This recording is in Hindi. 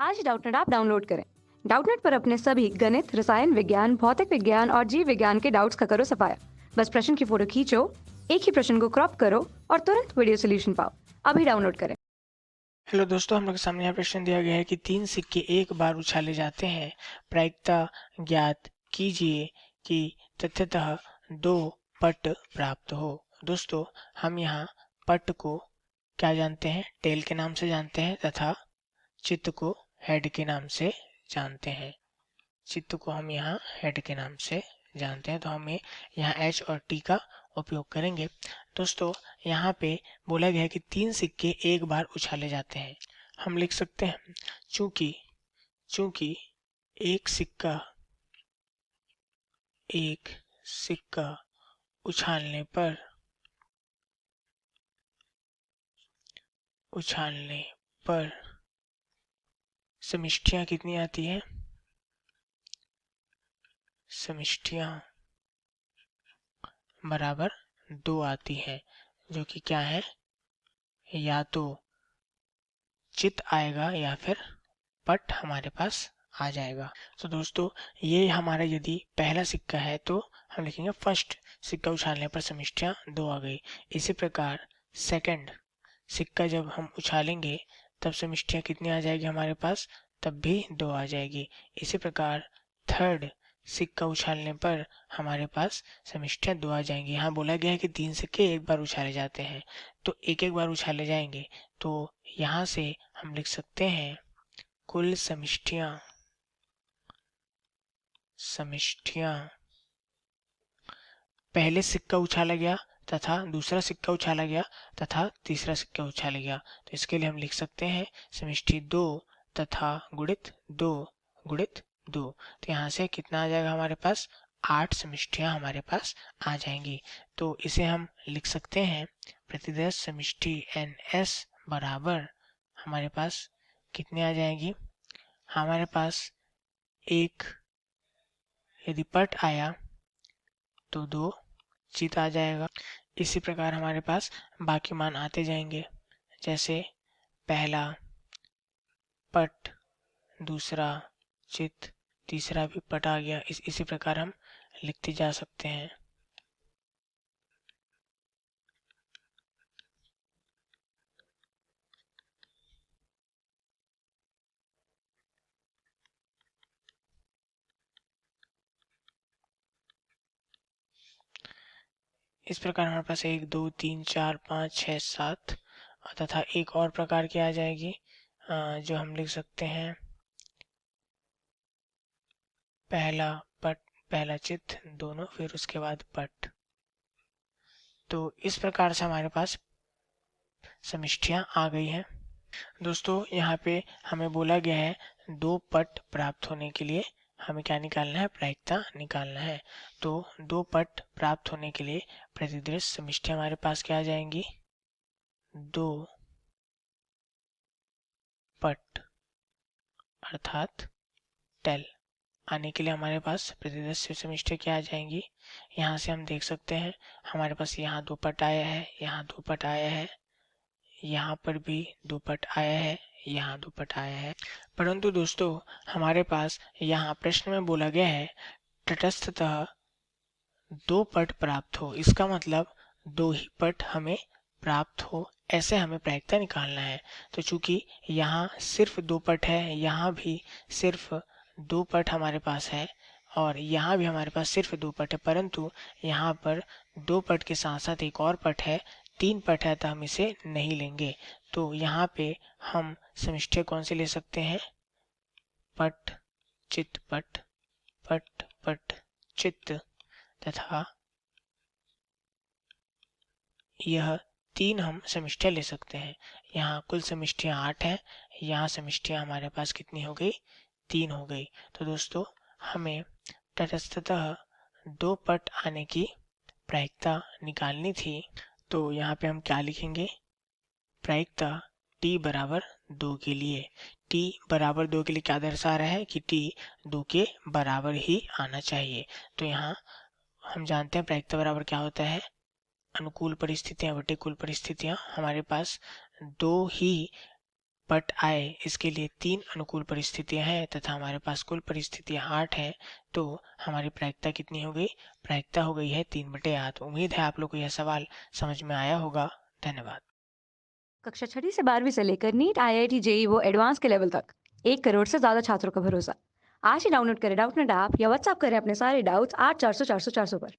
आज डाउटनेट ऐप डाउनलोड करें। डाउटनेट पर अपने सभी गणित, रसायन विज्ञान, भौतिक विज्ञान और जीव विज्ञान के डाउट्स का करो सफाया। बस प्रश्न की फोटो खींचो, एक ही प्रश्न को क्रॉप करो और तुरंत वीडियो सोल्यूशन पाओ। अभी डाउनलोड करें। हेलो दोस्तों, हम लोग के सामने यहाँ प्रश्न दिया गया है कि 3 सिक्के एक बार उछाले जाते हैं। प्रायिकता ज्ञात कीजिए कि तथ्यतः 2 पट प्राप्त हो। दोस्तों, हम यहाँ पट को क्या जानते हैं? टेल के नाम से जानते हैं तथा चित्त को हेड के नाम से जानते हैं। चित्त को हम यहाँ हेड के नाम से जानते हैं, तो हमें यहाँ एच और टी का उपयोग करेंगे। दोस्तों, यहाँ पे बोला गया है कि 3 सिक्के एक बार उछाले जाते हैं। हम लिख सकते हैं चूंकि चूंकि एक सिक्का उछालने पर समिष्टियां कितनी आती है? समिष्टियां बराबर 2 आती है, जो कि क्या है? या तो चित आएगा या फिर पट हमारे पास आ जाएगा। तो दोस्तों, ये हमारा यदि पहला सिक्का है तो हम लिखेंगे फर्स्ट सिक्का उछालने पर समिष्टियां 2 आ गई। इसी प्रकार सेकंड सिक्का जब हम उछालेंगे तब समिष्टियां कितनी आ जाएगी हमारे पास? तब भी 2 आ जाएगी। इसी प्रकार थर्ड सिक्का उछालने पर हमारे पास समिष्टियां 2 आ जाएंगी। यहाँ बोला गया है कि 3 सिक्के एक बार उछाले जाते हैं, तो एक एक बार उछाले जाएंगे। तो यहाँ से हम लिख सकते हैं कुल समिष्टियां पहले सिक्का उछाला गया तथा दूसरा सिक्का उछाला गया तथा तीसरा सिक्का उछाला गया। तो इसके लिए हम लिख सकते हैं समिष्टि 2 तथा गुणित 2 गुणित 2। तो यहाँ से कितना आ जाएगा हमारे पास? 8 समिष्टियां हमारे पास आ जाएंगी। तो इसे हम लिख सकते हैं प्रतिदेश समिष्टि NS बराबर हमारे पास कितने आ जाएंगी? हमारे पास एक यदि पट आया तो 2 चित आ जाएगा। इसी प्रकार हमारे पास बाकी मान आते जाएंगे, जैसे पहला पट, दूसरा चित, तीसरा भी पट आ गया। इसी प्रकार हम लिखते जा सकते हैं। इस प्रकार हमारे पास 1 2 3 4 5 6 7 तथा एक और प्रकार की आ जाएगी, जो हम लिख सकते हैं पहला पट, पहला चित, दोनों, फिर उसके बाद पट। तो इस प्रकार से हमारे पास समिष्टियां आ गई हैं। दोस्तों, यहाँ पे हमें बोला गया है 2 पट प्राप्त होने के लिए हमें क्या निकालना है? प्रायिकता निकालना है। तो 2 पट प्राप्त होने के लिए प्रतिदेश समिष्टियां हमारे पास क्या आ जाएंगी? 2 पट अर्थात टेल आने के लिए हमारे पास प्रतिदेश समिष्टियां क्या आ जाएंगी? यहाँ से हम देख सकते हैं हमारे पास यहाँ 2 पट आया है, यहाँ 2 पट आया है, यहाँ पर भी 2 पट आया है, यहाँ 2 पट आया है। परंतु दोस्तों, हमारे पास यहाँ प्रश्न में बोला गया है तटस्थतः 2 पट प्राप्त हो। इसका मतलब 2 ही पट हमें प्राप्त हो, ऐसे हमें प्रायिकता निकालना है। तो चूंकि यहाँ सिर्फ 2 पट है, यहाँ भी सिर्फ 2 पट हमारे पास है और यहाँ भी हमारे पास सिर्फ 2 पट है, परंतु यहाँ पर 2 पट के साथ साथ एक और पट है, 3 पट है, तो हम इसे नहीं लेंगे। तो यहाँ पे हम समिष्टि कौन से ले सकते हैं? पट चित पट, पट पट चित्त, तथा यह 3 हम समिष्टियां ले सकते हैं। यहाँ कुल समिष्टियां 8 है, यहाँ समिष्टियां हमारे पास कितनी हो गई? 3 हो गई। तो दोस्तों, हमें तटस्थतः 2 पट आने की प्रायिकता निकालनी थी। तो यहाँ पे हम क्या लिखेंगे? प्रायिकता t बराबर 2 के लिए। t बराबर 2 के लिए क्या दर्शा रहा है? कि t 2 के बराबर ही आना चाहिए। तो यहाँ हम जानते हैं प्रायिकता बराबर क्या होता है? अनुकूल परिस्थितियां बटे कुल परिस्थितियां। हमारे पास 2 ही बट आए इसके लिए 3 अनुकूल परिस्थितियां हैं तथा हमारे पास कुल परिस्थितियां 8 हैं, तो हमारी प्रायिकता कितनी हो गई? प्रायिकता हो गई है 3/8। उम्मीद है आप लोग को यह सवाल समझ में आया होगा। धन्यवाद। कक्षा 6वीं से 12वीं से लेकर नीट, आईआईटी, जेई वो एडवांस के लेवल तक 1 करोड़ से ज्यादा छात्रों का भरोसा। आज ही डाउनलोड करें डाउटनेट ऐप या व्हाट्सएप करें अपने सारे डाउट्स 8400 400 400 पर।